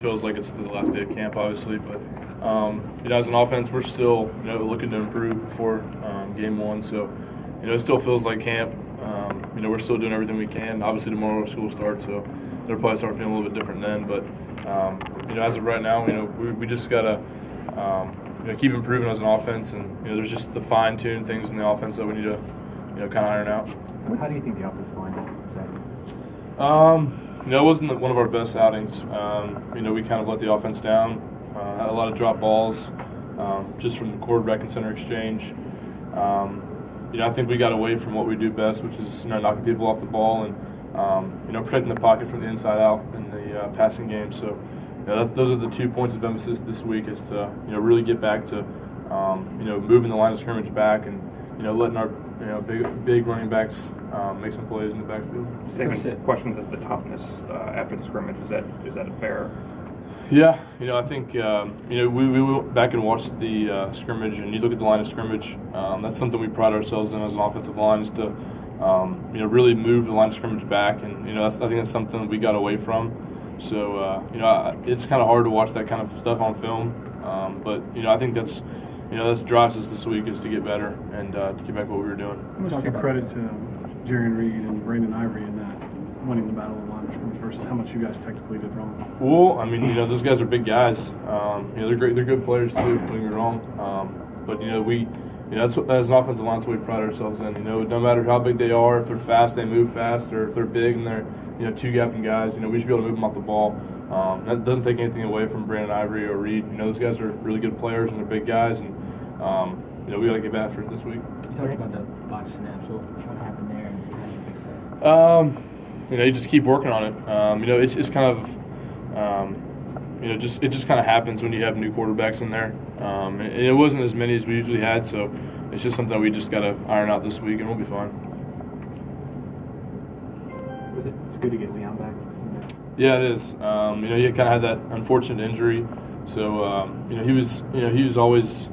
Feels like it's the last day of camp, obviously, but as an offense, we're still looking to improve before game one. So it still feels like camp. We're still doing everything we can. Obviously, tomorrow school starts, so they'll probably start feeling a little bit different then. But as of right now, we just gotta keep improving as an offense, and there's just the fine-tuned things in the offense that we need to kind of iron out. How do you think the offensive line did? It wasn't one of our best outings. We kind of let the offense down. Had a lot of drop balls just from the quarterback and center exchange. I think we got away from what we do best, which is knocking people off the ball and protecting the pocket from the inside out in the passing game. So those are the 2 points of emphasis this week, is to really get back to moving the line of scrimmage back and letting our big running backs make some plays in the backfield. Second question: the toughness after the scrimmage, is that a fair? Yeah, I think we went back and watched the scrimmage, and you look at the line of scrimmage. That's something we pride ourselves in as an offensive line, is to really move the line of scrimmage back, and I think that's something that we got away from. So it's kind of hard to watch that kind of stuff on film, but I think that's drives us this week, is to get better and to get back what we were doing. How much do you credit to Jarian Reed and Brandon Ivory in that winning the battle of line of scrimmage versus how much you guys technically did wrong? Well, those guys are big guys. They're great. They're good players too. Don't get me wrong. But we, that's what, as an offensive line, that's what we pride ourselves in. No matter how big they are, if they're fast, they move fast, or if they're big and they're two-gapping guys, we should be able to move them off the ball. That doesn't take anything away from Brandon Ivory or Reed. Those guys are really good players and they're big guys, and we got to get after it this week. You talked about the box snaps. What happened there, and how did you fix that? You just keep working on it. It's kind of, it just kind of happens when you have new quarterbacks in there. And it wasn't as many as we usually had, so it's just something that we just got to iron out this week, and we'll be fine. It's good to get Leon back. Yeah, it is. He kind of had that unfortunate injury, so he was always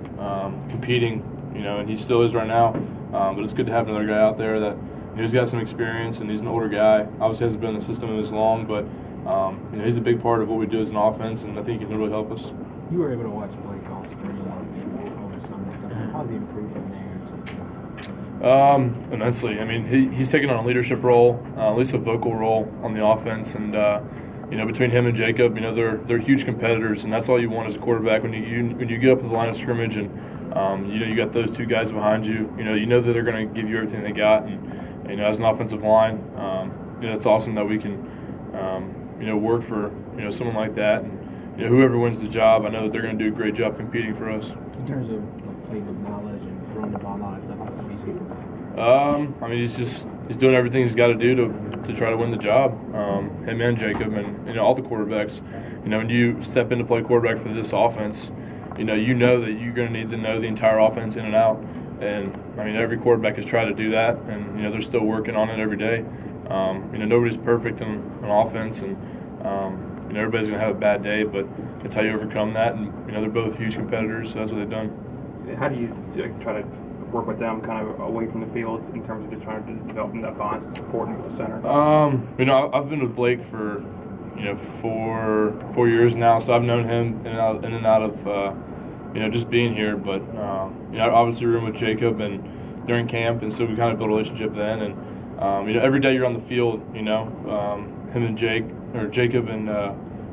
competing, and he still is right now. But it's good to have another guy out there that he's got some experience, and he's an older guy. Obviously hasn't been in the system as long, but he's a big part of what we do as an offense, and I think he can really help us. You were able to watch Blake all spring over summer. How's he improved from there? Immensely. He's taken on a leadership role, at least a vocal role on the offense, and between him and Jacob, they're huge competitors, and that's all you want as a quarterback when you get up to the line of scrimmage, and you got those two guys behind you. You know that they're going to give you everything they got, and as an offensive line, it's awesome that we can work for someone like that, and whoever wins the job, I know that they're going to do a great job competing for us. In terms of playing with knowledge and throwing the ball out and stuff, what do you see from that? He's doing everything he's got to do to try to win the job. Him and Jacob and all the quarterbacks. When you step in to play quarterback for this offense, that you're going to need to know the entire offense in and out. And every quarterback has tried to do that, and they're still working on it every day. Nobody's perfect on offense, and everybody's going to have a bad day, but it's how you overcome that. And they're both huge competitors, so that's what they've done. How do you try to work with them kind of away from the field in terms of just trying to develop that bond and supporting with the center? I've been with Blake for 4 years now, so I've known him in and out of just being here. But obviously we were with Jacob and during camp, and so we kind of built a relationship then. And every day you're on the field, him and Jacob and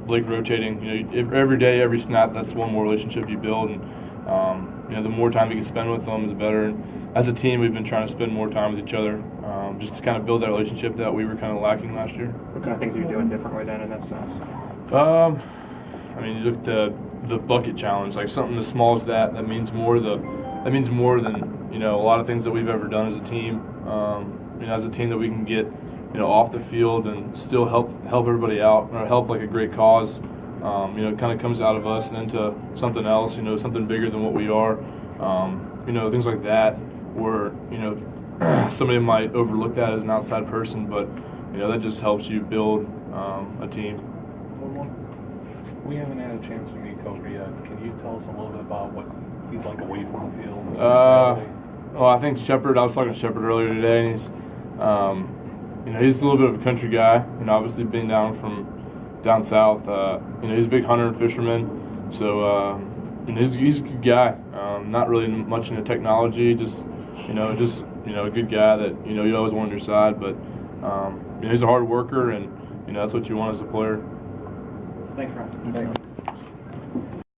Blake rotating. Every day, every snap, that's one more relationship you build. And the more time you can spend with them, the better. And as a team, we've been trying to spend more time with each other, just to kind of build that relationship that we were kind of lacking last year. What kind of things are you doing differently then in that sense? You look at the bucket challenge, like something as small as that means more. That means more than a lot of things that we've ever done as a team. As a team that we can get off the field and still help everybody out, or help like a great cause. It kind of comes out of us and into something else, something bigger than what we are. Things like that where, somebody might overlook that as an outside person, but, that just helps you build a team. We haven't had a chance to meet Kobe yet. Can you tell us a little bit about what he's like away from the field? Well, I think Shepard, I was talking to Shepard earlier today, and he's, he's a little bit of a country guy, obviously being down from down south. You know, he's a big hunter and fisherman, so you know, he's a good guy. Not really much into technology, just you know, a good guy that you know you always want on your side. But you know, he's a hard worker, and you know that's what you want as a player. Thanks, Ryan. Thanks.